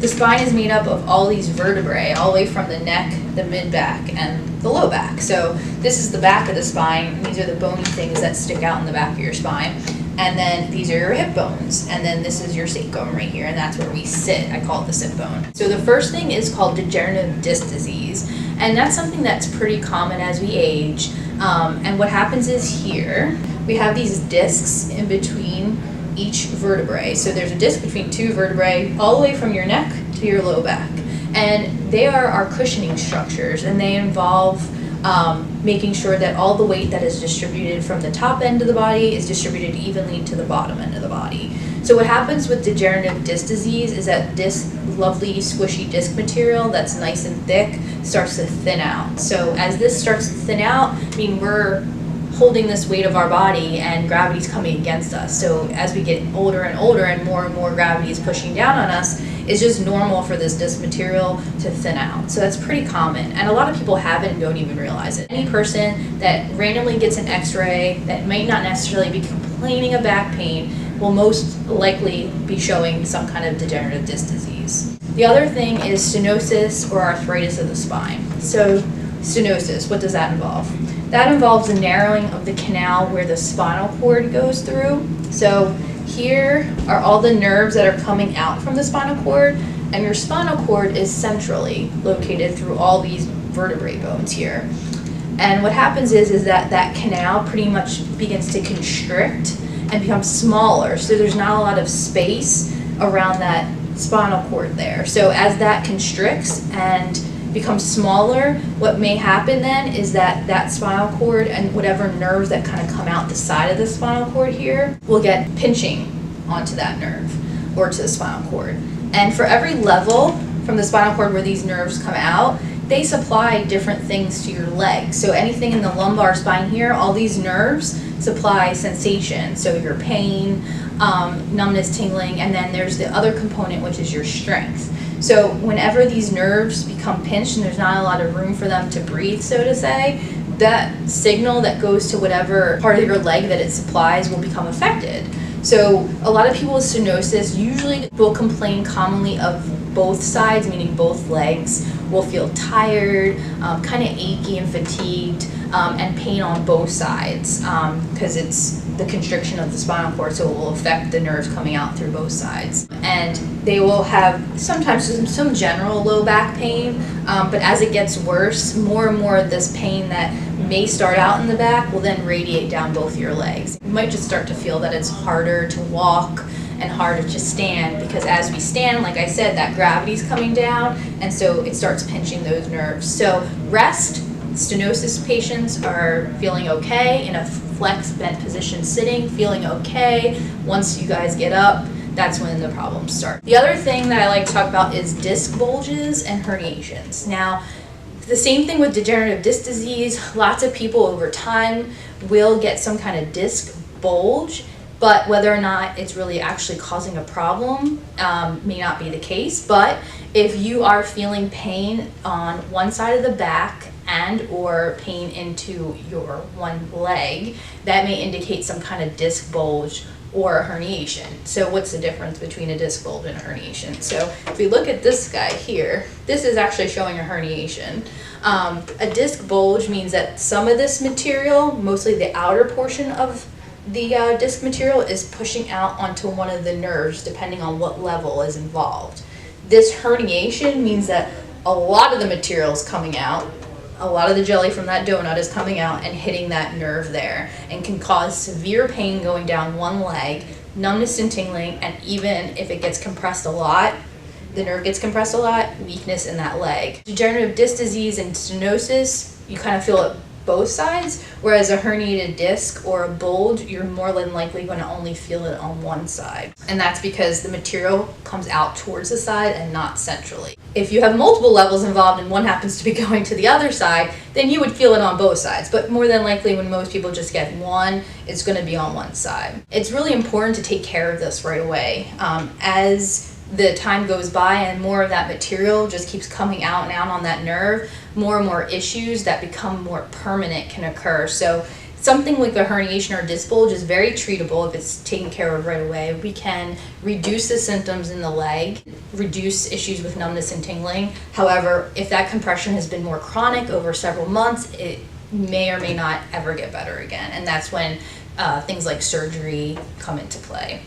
The spine is made up of all these vertebrae, all the way from the neck, the mid-back, and the low back. So this is the back of the spine. These are the bony things that stick out in the back of your spine. And then these are your hip bones. And then this is your sacrum right here, and that's where we sit. I call it the sit bone. So the first thing is called degenerative disc disease. And that's something that's pretty common as we age. And what happens is here, we have these discs in between each vertebrae. So there's a disc between two vertebrae all the way from your neck to your low back. And they are our cushioning structures, and they involve making sure that all the weight that is distributed from the top end of the body is distributed evenly to the bottom end of the body. So what happens with degenerative disc disease is that this lovely squishy disc material that's nice and thick starts to thin out. So as this starts to thin out, I mean, we're holding this weight of our body and gravity's coming against us. So as we get older and older and more gravity is pushing down on us, it's just normal for this disc material to thin out. So that's pretty common, and a lot of people have it and don't even realize it. Any person that randomly gets an x-ray that might not necessarily be complaining of back pain will most likely be showing some kind of degenerative disc disease. The other thing is stenosis or arthritis of the spine. So stenosis, what does that involve? That involves the narrowing of the canal where the spinal cord goes through. So here are all the nerves that are coming out from the spinal cord, and your spinal cord is centrally located through all these vertebrae bones here. And what happens is that that canal pretty much begins to constrict and become smaller, so there's not a lot of space around that spinal cord there. So as that constricts and becomes smaller, what may happen then is that that spinal cord and whatever nerves that kind of come out the side of the spinal cord here will get pinching onto that nerve or to the spinal cord. And for every level from the spinal cord where these nerves come out, they supply different things to your legs. So anything in the lumbar spine here, all these nerves supply sensation. So your pain, numbness, tingling, and then there's the other component, which is your strength. So whenever these nerves become pinched and there's not a lot of room for them to breathe, so to say, that signal that goes to whatever part of your leg that it supplies will become affected. So a lot of people with stenosis usually will complain commonly of both sides, meaning both legs, will feel tired, kind of achy and fatigued, and pain on both sides because it's the constriction of the spinal cord, so it will affect the nerves coming out through both sides. And they will have sometimes some general low back pain, but as it gets worse, more and more of this pain that may start out in the back will then radiate down both your legs. You might just start to feel that it's harder to walk and harder to stand, because as we stand, like I said, that gravity's coming down, and so it starts pinching those nerves. So rest, stenosis patients are feeling okay in a flex bent position sitting, feeling okay. Once you guys get up, that's when the problems start. The other thing that I like to talk about is disc bulges and herniations. Now, the same thing with degenerative disc disease. Lots of people over time will get some kind of disc bulge, but whether or not it's really actually causing a problem may not be the case. But if you are feeling pain on one side of the back and or pain into your one leg, that may indicate some kind of disc bulge or a herniation. So what's the difference between a disc bulge and a herniation? So if we look at this guy here, this is actually showing a herniation. A disc bulge means that some of this material, mostly the outer portion of the disc material, is pushing out onto one of the nerves depending on what level is involved. This herniation means that a lot of the material is coming out, a lot of the jelly from that donut is coming out and hitting that nerve there, and can cause severe pain going down one leg, numbness and tingling, and even if it gets compressed a lot, the nerve gets compressed a lot, weakness in that leg. Degenerative disc disease and stenosis, you kind of feel it both sides, whereas a herniated disc or a bulge, you're more than likely going to only feel it on one side. And that's because the material comes out towards the side and not centrally. If you have multiple levels involved and one happens to be going to the other side, then you would feel it on both sides. But more than likely, when most people just get one, it's going to be on one side. It's really important to take care of this right away. As the time goes by and more of that material just keeps coming out and out on that nerve, more and more issues that become more permanent can occur. So something like a herniation or disc bulge is very treatable if it's taken care of right away. We can reduce the symptoms in the leg, reduce issues with numbness and tingling. However, if that compression has been more chronic over several months, it may or may not ever get better again. And that's when things like surgery come into play.